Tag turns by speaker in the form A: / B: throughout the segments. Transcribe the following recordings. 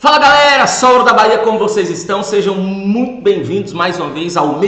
A: Fala galera, Sauro da Bahia, como vocês estão? Sejam muito bem-vindos mais uma vez ao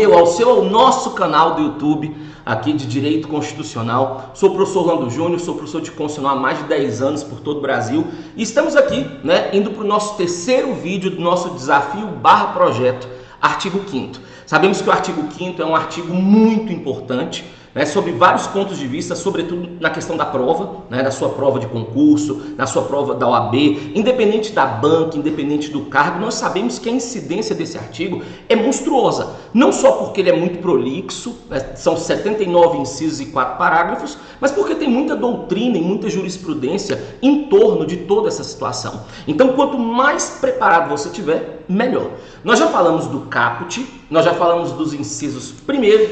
A: nosso canal do YouTube aqui de Direito Constitucional. Sou o professor Orlando Júnior, sou professor de Constitucional há mais de 10 anos por todo o Brasil e estamos aqui, indo para o nosso terceiro vídeo do nosso desafio / projeto, artigo 5º. Sabemos que o artigo 5º é um artigo muito importante, sobre vários pontos de vista, sobretudo na questão da prova, da sua prova de concurso, na sua prova da OAB, independente da banca, independente do cargo, nós sabemos que a incidência desse artigo é monstruosa, não só porque ele é muito prolixo, são 79 incisos e 4 parágrafos, mas porque tem muita doutrina e muita jurisprudência em torno de toda essa situação. Então, quanto mais preparado você tiver, melhor. Nós já falamos do caput, nós já falamos dos incisos primeiro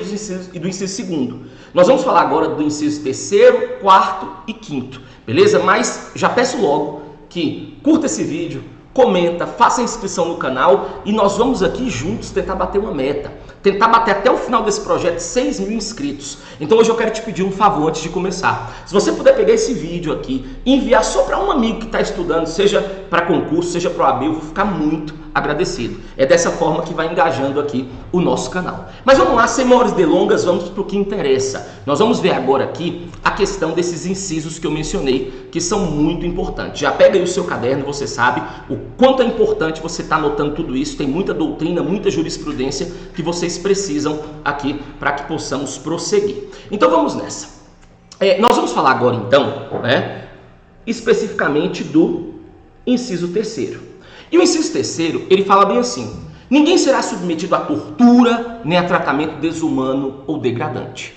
A: e do inciso segundo. Nós vamos falar agora do inciso terceiro, quarto e quinto, beleza? Mas já peço logo que curta esse vídeo, comenta, faça a inscrição no canal e nós vamos aqui juntos tentar bater uma meta. Tentar bater até o final desse projeto 6 mil inscritos. Então hoje eu quero te pedir um favor antes de começar. Se você puder pegar esse vídeo aqui e enviar só para um amigo que está estudando, seja para concurso, seja para o OAB, eu vou ficar muito agradecido. É dessa forma que vai engajando aqui o nosso canal. Mas vamos lá, sem maiores delongas, vamos para o que interessa. Nós vamos ver agora aqui a questão desses incisos que eu mencionei, que são muito importantes. Já pega aí o seu caderno, você sabe o quanto é importante você estar anotando tudo isso. Tem muita doutrina, muita jurisprudência que vocês precisam aqui para que possamos prosseguir. Então vamos nessa. Nós vamos falar agora então, especificamente do inciso terceiro. E o inciso terceiro, ele fala bem assim: ninguém será submetido a tortura nem a tratamento desumano ou degradante.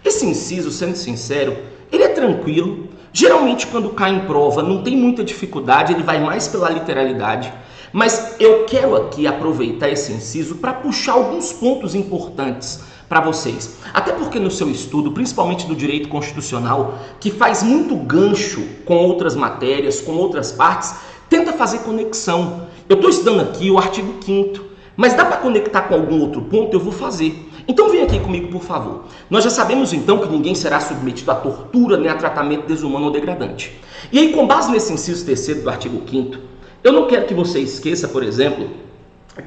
A: Esse inciso, sendo sincero, ele é tranquilo. Geralmente quando cai em prova não tem muita dificuldade, ele vai mais pela literalidade. Mas eu quero aqui aproveitar esse inciso para puxar alguns pontos importantes para vocês. Até porque no seu estudo, principalmente do direito constitucional, que faz muito gancho com outras matérias, com outras partes, tenta fazer conexão. Eu estou estudando aqui o artigo 5º, mas dá para conectar com algum outro ponto? Eu vou fazer. Então vem aqui comigo, por favor. Nós já sabemos então que ninguém será submetido a tortura nem a tratamento desumano ou degradante. E aí, com base nesse inciso terceiro do artigo 5º, eu não quero que você esqueça, por exemplo,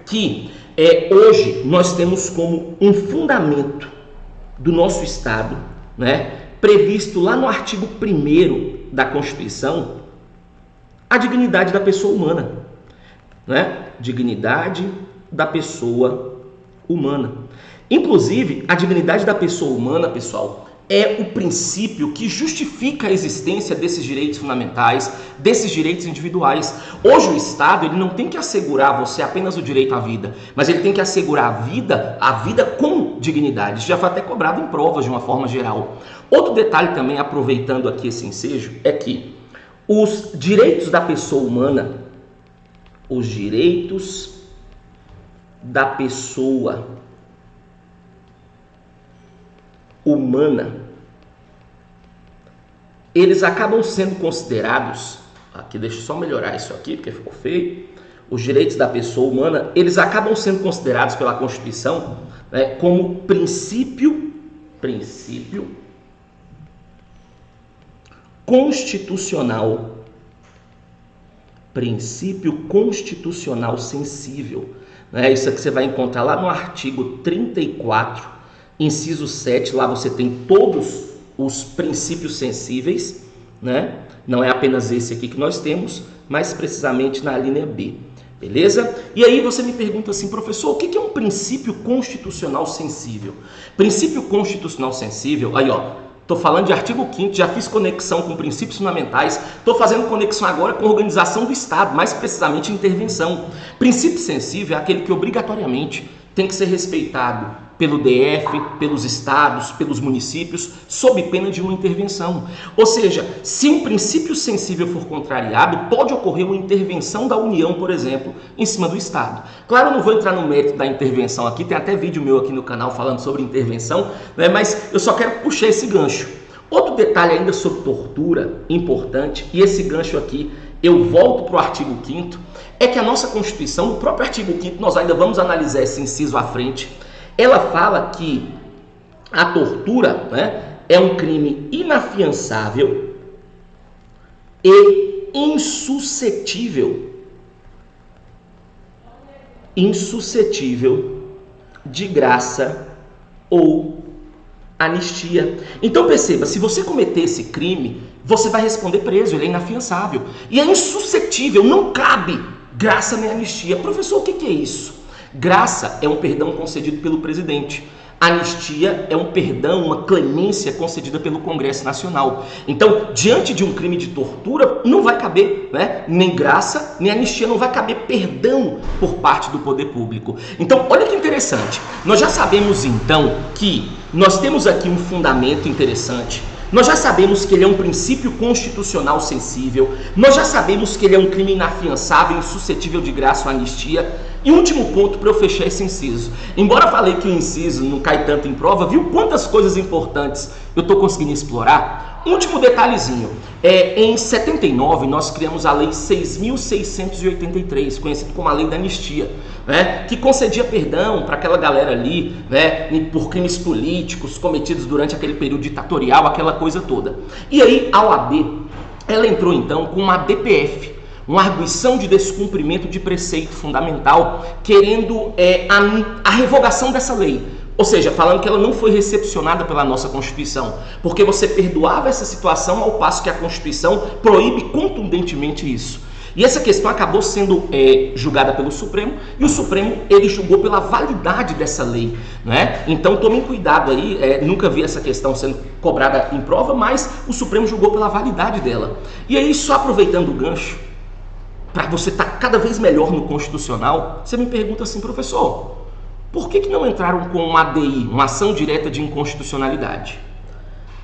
A: que hoje nós temos como um fundamento do nosso Estado, previsto lá no artigo 1º da Constituição, a dignidade da pessoa humana. Dignidade da pessoa humana. Inclusive, a dignidade da pessoa humana, pessoal, é o princípio que justifica a existência desses direitos fundamentais, desses direitos individuais. Hoje o Estado ele não tem que assegurar a você apenas o direito à vida, mas ele tem que assegurar a vida com dignidade. Isso já foi até cobrado em provas de uma forma geral. Outro detalhe também, aproveitando aqui esse ensejo, é que os direitos da pessoa humana, os direitos da pessoa humana, eles acabam sendo considerados, aqui deixa eu só melhorar isso aqui porque ficou feio, os direitos da pessoa humana, eles acabam sendo considerados pela Constituição como princípio constitucional, princípio constitucional sensível. Isso aqui você vai encontrar lá no artigo 34, inciso 7, lá você tem todos os princípios sensíveis, não é apenas esse aqui que nós temos, mas precisamente na linha B, beleza? E aí você me pergunta assim, professor, o que é um princípio constitucional sensível? Princípio constitucional sensível, aí estou falando de artigo 5º, já fiz conexão com princípios fundamentais, estou fazendo conexão agora com a organização do Estado, mais precisamente intervenção. Princípio sensível é aquele que obrigatoriamente tem que ser respeitado pelo DF, pelos estados, pelos municípios, sob pena de uma intervenção. Ou seja, se um princípio sensível for contrariado, pode ocorrer uma intervenção da União, por exemplo, em cima do Estado. Claro, eu não vou entrar no mérito da intervenção aqui, tem até vídeo meu aqui no canal falando sobre intervenção, mas eu só quero puxar esse gancho. Outro detalhe ainda sobre tortura, importante, e esse gancho aqui, eu volto para o artigo 5º, é que a nossa Constituição, no próprio artigo 5º, nós ainda vamos analisar esse inciso à frente, ela fala que a tortura é um crime inafiançável e insuscetível insuscetível de graça ou anistia. Então perceba, se você cometer esse crime, você vai responder preso, ele é inafiançável. E é insuscetível, não cabe graça nem anistia. Professor, o que é isso? Graça é um perdão concedido pelo presidente. Anistia é um perdão, uma clemência concedida pelo Congresso Nacional. Então, diante de um crime de tortura, não vai caber, né, nem graça, nem anistia, não vai caber perdão por parte do poder público. Então, olha que interessante. Nós já sabemos, então, que nós temos aqui um fundamento interessante. Nós já sabemos que ele é um princípio constitucional sensível. Nós já sabemos que ele é um crime inafiançável, insuscetível de graça ou anistia. E último ponto para eu fechar esse inciso. Embora falei que o inciso não cai tanto em prova, viu quantas coisas importantes eu estou conseguindo explorar? Último detalhezinho. Em 79, nós criamos a Lei 6.683, conhecida como a Lei da Anistia, né, que concedia perdão para aquela galera ali, né, por crimes políticos cometidos durante aquele período ditatorial, aquela coisa toda. E aí a OAB, ela entrou então com uma DPF, uma arguição de descumprimento de preceito fundamental, querendo a revogação dessa lei. Ou seja, falando que ela não foi recepcionada pela nossa Constituição, porque você perdoava essa situação ao passo que a Constituição proíbe contundentemente isso. E essa questão acabou sendo julgada pelo Supremo, e o Supremo ele julgou pela validade dessa lei, né? Então tomem cuidado aí, nunca vi essa questão sendo cobrada em prova, mas o Supremo julgou pela validade dela. E aí, só aproveitando o gancho, para você estar cada vez melhor no Constitucional, você me pergunta assim, professor, por que não entraram com uma ADI, uma ação direta de inconstitucionalidade?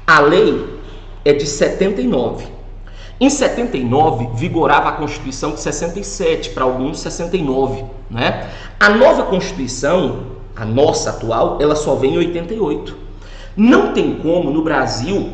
A: A lei é de 79. Em 79, vigorava a Constituição de 67, para alguns 69, né? A nova Constituição, a nossa atual, ela só vem em 88. Não tem como, no Brasil,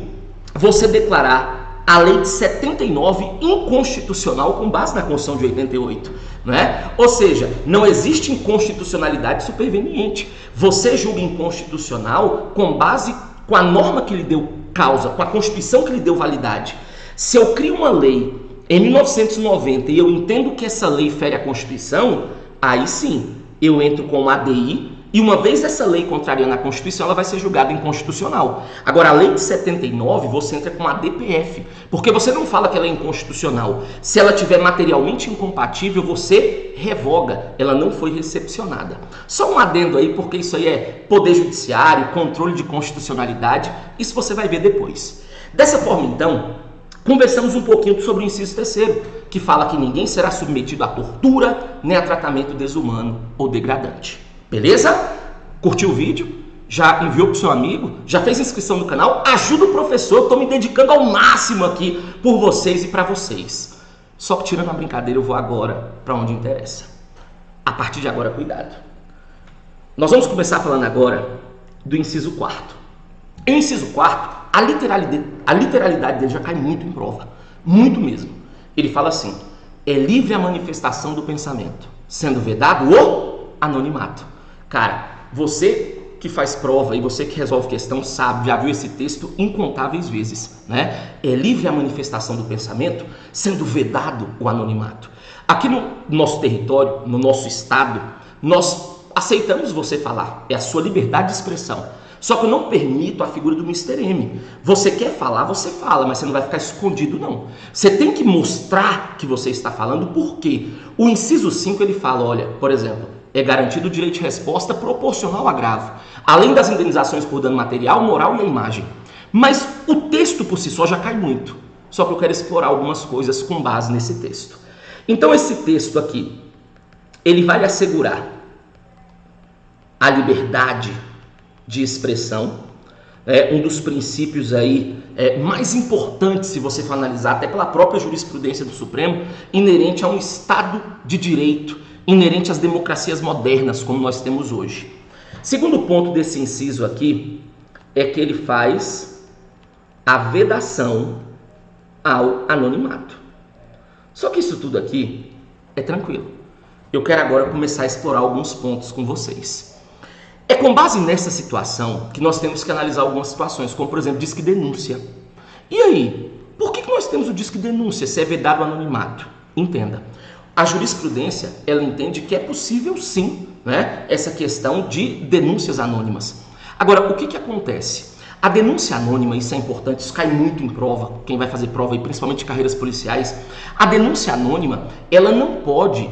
A: você declarar a lei de 79 inconstitucional com base na Constituição de 88, né? Ou seja, não existe inconstitucionalidade superveniente. Você julga inconstitucional com base com a norma que lhe deu causa, com a Constituição que lhe deu validade. Se eu crio uma lei em 1990 e eu entendo que essa lei fere a Constituição, aí sim, eu entro com uma ADI, e uma vez essa lei contrariando a Constituição, ela vai ser julgada inconstitucional. Agora, a lei de 79, você entra com a DPF, porque você não fala que ela é inconstitucional. Se ela tiver materialmente incompatível, você revoga. Ela não foi recepcionada. Só um adendo aí, porque isso aí é poder judiciário, controle de constitucionalidade, isso você vai ver depois. Dessa forma, então, conversamos um pouquinho sobre o inciso 3º, que fala que ninguém será submetido a tortura, nem a tratamento desumano ou degradante. Beleza? Curtiu o vídeo? Já enviou para o seu amigo? Já fez inscrição no canal? Ajuda o professor, eu estou me dedicando ao máximo aqui por vocês e para vocês. Só que tirando a brincadeira, eu vou agora para onde interessa. A partir de agora, cuidado. Nós vamos começar falando agora do inciso 4º. E o inciso 4º, a literalidade dele já cai muito em prova. Muito mesmo. Ele fala assim, é livre a manifestação do pensamento, sendo vedado o anonimato. Cara, você que faz prova e você que resolve questão sabe, já viu esse texto incontáveis vezes, né? É livre a manifestação do pensamento, sendo vedado o anonimato. Aqui no nosso território, no nosso estado, nós aceitamos você falar, é a sua liberdade de expressão. Só que eu não permito a figura do Mr. M. Você quer falar, você fala, mas você não vai ficar escondido, não. Você tem que mostrar que você está falando, por quê? O inciso 5 ele fala, olha, por exemplo, é garantido o direito de resposta proporcional ao agravo, além das indenizações por dano material, moral e a imagem. Mas o texto por si só já cai muito. Só que eu quero explorar algumas coisas com base nesse texto. Então esse texto aqui, ele vai assegurar a liberdade de expressão, um dos princípios aí mais importantes, se você for analisar, até pela própria jurisprudência do Supremo, inerente a um Estado de Direito, inerente às democracias modernas como nós temos hoje. Segundo ponto desse inciso aqui é que ele faz a vedação ao anonimato. Só que isso tudo aqui é tranquilo. Eu quero agora começar a explorar alguns pontos com vocês. É com base nessa situação que nós temos que analisar algumas situações, como por exemplo, disque denúncia. E aí, por que nós temos o disque denúncia se é vedado o anonimato? Entenda. A jurisprudência, ela entende que é possível sim, né, essa questão de denúncias anônimas. Agora, o que acontece? A denúncia anônima, isso é importante, isso cai muito em prova, quem vai fazer prova, aí, principalmente carreiras policiais. A denúncia anônima, ela não pode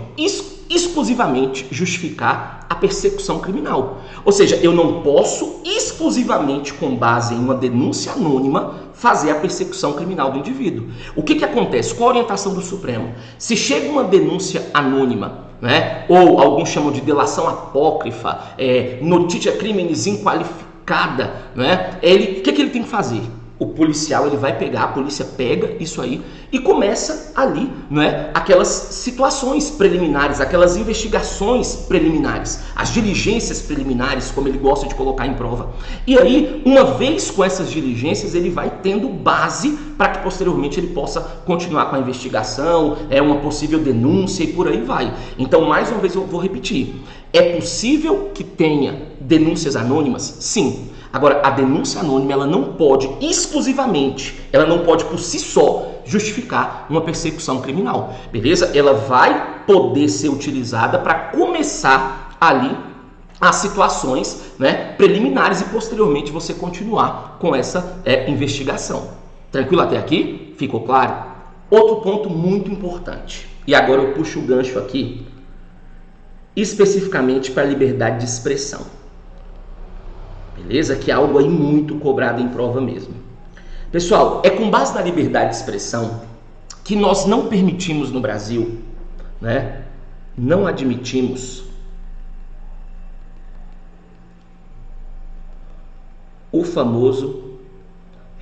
A: exclusivamente justificar a persecução criminal. Ou seja, eu não posso exclusivamente, com base em uma denúncia anônima, fazer a persecução criminal do indivíduo. O que acontece? Qual a orientação do Supremo? Se chega uma denúncia anônima, né, ou alguns chamam de delação apócrifa, notícia crimes inqualificada, né, o que ele tem que fazer? O policial, ele vai pegar, a polícia pega isso aí e começa ali, né, aquelas situações preliminares, aquelas investigações preliminares, as diligências preliminares, como ele gosta de colocar em prova. E aí, uma vez com essas diligências, ele vai tendo base para que posteriormente ele possa continuar com a investigação, uma possível denúncia e por aí vai. Então, mais uma vez eu vou repetir, é possível que tenha denúncias anônimas? Sim. Agora, a denúncia anônima, ela não pode exclusivamente, ela não pode por si só justificar uma persecução criminal, beleza? Ela vai poder ser utilizada para começar ali as situações, né, preliminares e posteriormente você continuar com essa investigação. Tranquilo até aqui? Ficou claro? Outro ponto muito importante, e agora eu puxo o gancho aqui, especificamente para a liberdade de expressão. Beleza? Que é algo aí muito cobrado em prova mesmo. Pessoal, é com base na liberdade de expressão que nós não permitimos no Brasil, né? Não admitimos o famoso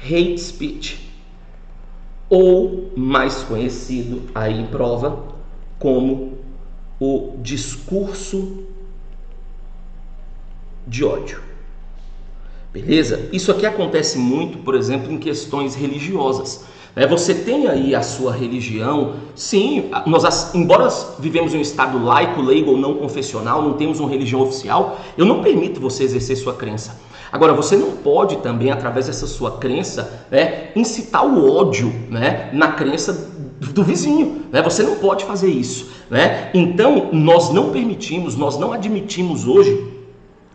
A: hate speech, ou mais conhecido aí em prova como o discurso de ódio. Beleza? Isso aqui acontece muito, por exemplo, em questões religiosas. Você tem aí a sua religião, sim, embora vivemos em um estado laico, leigo ou não confessional, não temos uma religião oficial, eu não permito você exercer sua crença. Agora, você não pode também, através dessa sua crença, incitar o ódio, na crença do vizinho. Você não pode fazer isso. Então, nós não permitimos, nós não admitimos hoje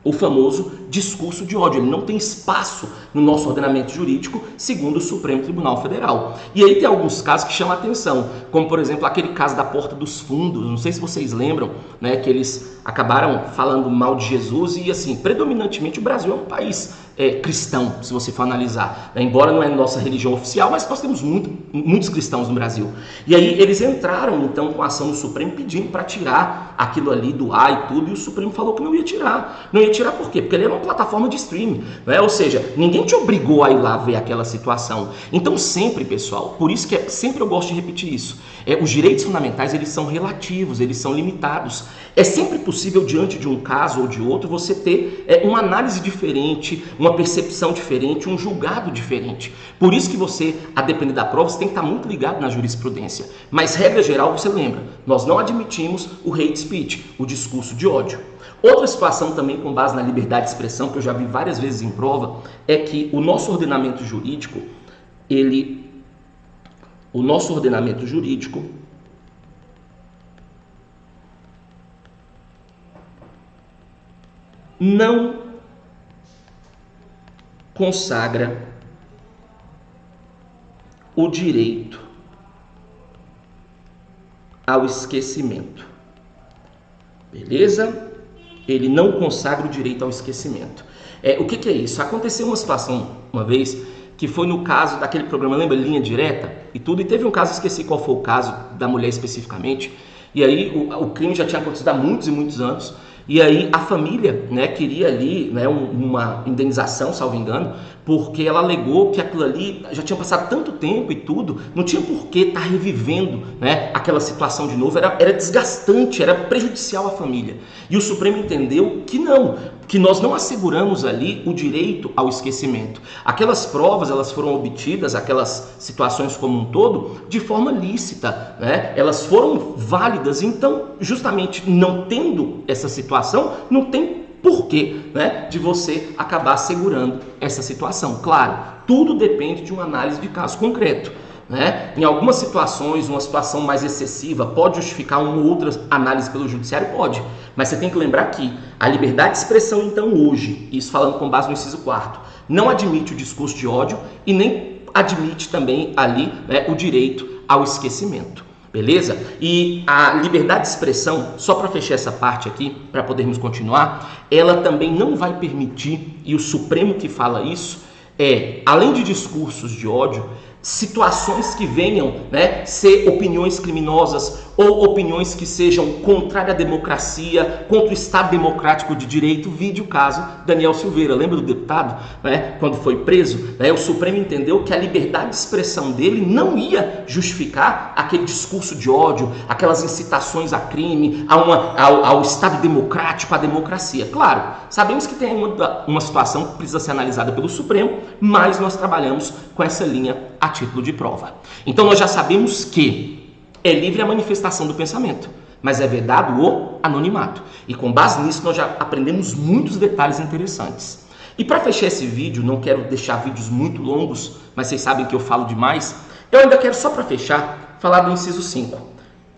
A: o famoso discurso de ódio. Ele não tem espaço no nosso ordenamento jurídico, segundo o Supremo Tribunal Federal. E aí tem alguns casos que chamam a atenção, como por exemplo aquele caso da Porta dos Fundos. Não sei se vocês lembram, que eles acabaram falando mal de Jesus e assim, predominantemente o Brasil é um país cristão, se você for analisar, embora não é nossa religião oficial, mas nós temos muitos cristãos no Brasil. E aí eles entraram então com a ação no Supremo pedindo para tirar aquilo ali do ar e tudo, e o Supremo falou que não ia tirar. Não ia tirar por quê? Porque ele era uma plataforma de streaming, Ou seja, ninguém te obrigou a ir lá ver aquela situação. Então sempre, pessoal, por isso que sempre eu gosto de repetir isso, os direitos fundamentais, eles são relativos, eles são limitados. É sempre possível, diante de um caso ou de outro, você ter uma análise diferente, uma percepção diferente, um julgado diferente. Por isso que você, a depender da prova, você tem que estar muito ligado na jurisprudência. Mas, regra geral, você lembra, nós não admitimos o hate speech, o discurso de ódio. Outra situação também com base na liberdade de expressão, que eu já vi várias vezes em prova, é que o nosso ordenamento jurídico, não consagra o direito ao esquecimento. Beleza? Ele não consagra o direito ao esquecimento. O que é isso? Aconteceu uma situação uma vez que foi no caso daquele programa, lembra? Linha Direta e tudo. E teve um caso, esqueci qual foi o caso da mulher especificamente. E aí o crime já tinha acontecido há muitos e muitos anos. E aí a família, queria ali, uma indenização, salvo engano, porque ela alegou que aquilo ali já tinha passado tanto tempo e tudo, não tinha por que estar revivendo, aquela situação de novo, era desgastante, era prejudicial à família. E o Supremo entendeu que não, que nós não asseguramos ali o direito ao esquecimento. Aquelas provas, elas foram obtidas, aquelas situações como um todo, de forma lícita, Elas foram válidas, então, justamente não tendo essa situação, não tem porquê, de você acabar assegurando essa situação. Claro, tudo depende de uma análise de caso concreto, né? Em algumas situações, uma situação mais excessiva pode justificar uma ou outra análise pelo judiciário? Pode. Mas você tem que lembrar que a liberdade de expressão, então, hoje, isso falando com base no inciso 4º, não admite o discurso de ódio e nem admite também ali, né, o direito ao esquecimento. Beleza? E a liberdade de expressão, só para fechar essa parte aqui, para podermos continuar, ela também não vai permitir, e o Supremo que fala isso, além de discursos de ódio, situações que venham, né, ser opiniões criminosas ou opiniões que sejam contrárias à democracia, contra o Estado democrático de direito. Vide o caso Daniel Silveira, lembra do deputado, né, quando foi preso, né, o Supremo entendeu que a liberdade de expressão dele não ia justificar aquele discurso de ódio, aquelas incitações a crime, ao Estado democrático, à democracia. Claro, sabemos que tem uma situação que precisa ser analisada pelo Supremo, mas nós trabalhamos com essa linha a título de prova. Então nós já sabemos que é livre a manifestação do pensamento, mas é vedado o anonimato. E com base nisso nós já aprendemos muitos detalhes interessantes. E para fechar esse vídeo, não quero deixar vídeos muito longos, mas vocês sabem que eu falo demais, eu ainda quero só para fechar, falar do inciso 5,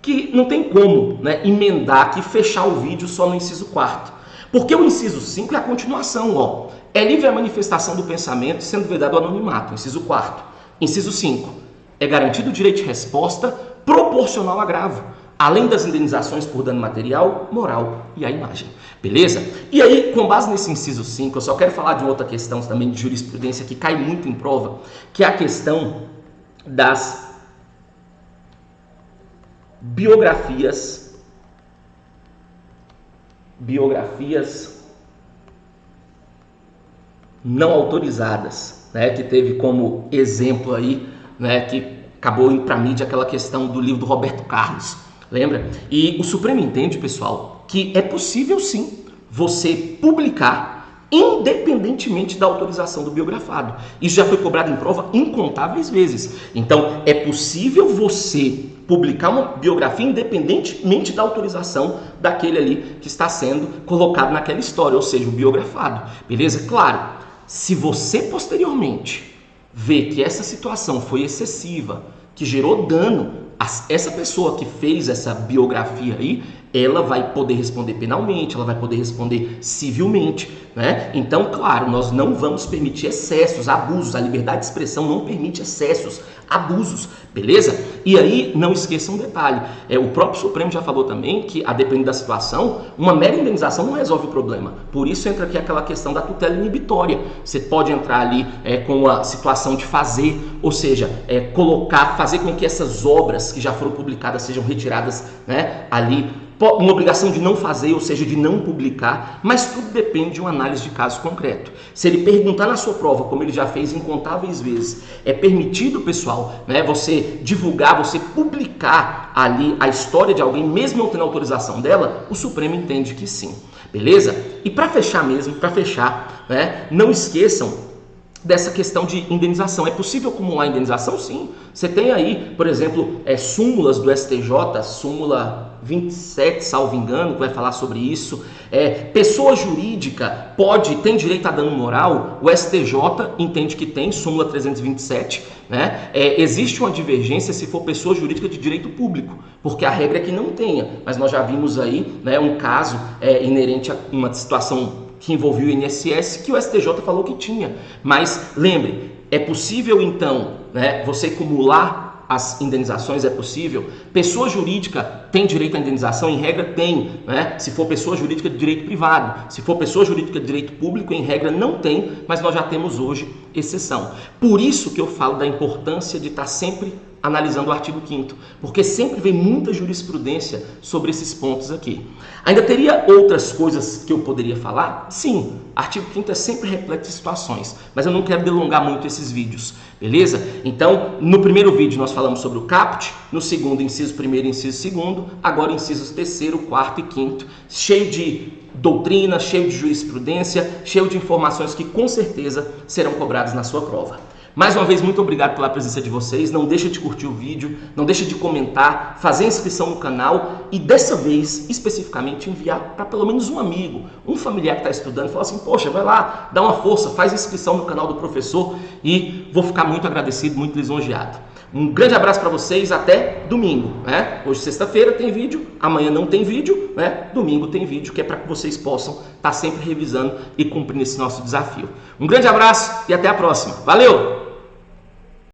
A: que não tem como, né, emendar aqui, fechar o vídeo só no inciso 4º. Porque o inciso 5 é a continuação, ó. É livre a manifestação do pensamento, sendo vedado o anonimato, inciso 4º. Inciso 5. É garantido o direito de resposta proporcional ao agravo, além das indenizações por dano material, moral e à imagem. Beleza? E aí, com base nesse inciso 5, eu só quero falar de uma outra questão também de jurisprudência que cai muito em prova, que é a questão das biografias não autorizadas, né, que teve como exemplo aí, né, que acabou indo para a mídia aquela questão do livro do Roberto Carlos, lembra? E o Supremo entende, pessoal, que é possível sim você publicar independentemente da autorização do biografado. Isso já foi cobrado em prova incontáveis vezes. Então, é possível você publicar uma biografia independentemente da autorização daquele ali que está sendo colocado naquela história, ou seja, o biografado. Beleza? Claro, se você posteriormente vê que essa situação foi excessiva, que gerou dano a essa pessoa que fez essa biografia aí, ela vai poder responder penalmente, ela vai poder responder civilmente, né? Então, claro, nós não vamos permitir excessos, abusos. A liberdade de expressão não permite excessos, abusos, beleza? E aí, não esqueça um detalhe, o próprio Supremo já falou também que, a depender da situação, uma mera indenização não resolve o problema. Por isso entra aqui aquela questão da tutela inibitória. Você pode entrar ali com a situação de fazer, ou seja, fazer com que essas obras que já foram publicadas sejam retiradas, né, ali, uma obrigação de não fazer, ou seja, de não publicar, mas tudo depende de uma análise de caso concreto. Se ele perguntar na sua prova, como ele já fez incontáveis vezes, é permitido, pessoal, né, você divulgar, você publicar ali a história de alguém, mesmo não tendo autorização dela, o Supremo entende que sim, beleza? E para fechar mesmo, né, não esqueçam dessa questão de indenização. É possível acumular indenização? Sim. Você tem aí, por exemplo, súmulas do STJ, súmula 27, salvo engano, que vai falar sobre isso. Pessoa jurídica tem direito a dano moral? O STJ entende que tem, súmula 327, né? Existe uma divergência se for pessoa jurídica de direito público, porque a regra é que não tenha, mas nós já vimos aí, né, um caso inerente a uma situação que envolveu o INSS, que o STJ falou que tinha. Mas lembre, é possível então, né, você acumular as indenizações? É possível. Pessoa jurídica tem direito à indenização? Em regra tem, né? Se for pessoa jurídica de direito privado. Se for pessoa jurídica de direito público, em regra não tem, mas nós já temos hoje exceção. Por isso que eu falo da importância de estar sempre analisando o artigo 5º, porque sempre vem muita jurisprudência sobre esses pontos aqui. Ainda teria outras coisas que eu poderia falar? Sim, artigo 5º é sempre repleto de situações, mas eu não quero delongar muito esses vídeos, beleza? Então, no primeiro vídeo nós falamos sobre o caput, no segundo, inciso 1º e inciso 2º, agora incisos 3º, 4º e 5º, cheio de doutrina, cheio de jurisprudência, cheio de informações que com certeza serão cobradas na sua prova. Mais uma vez, muito obrigado pela presença de vocês. Não deixa de curtir o vídeo, não deixa de comentar, fazer inscrição no canal e dessa vez, especificamente, enviar para pelo menos um amigo, um familiar que está estudando, falar assim, poxa, vai lá, dá uma força, faz inscrição no canal do professor e vou ficar muito agradecido, muito lisonjeado. Um grande abraço para vocês, até domingo, né? Hoje sexta-feira tem vídeo, amanhã não tem vídeo, né? Domingo tem vídeo, que é para que vocês possam estar sempre revisando e cumprindo esse nosso desafio. Um grande abraço e até a próxima. Valeu!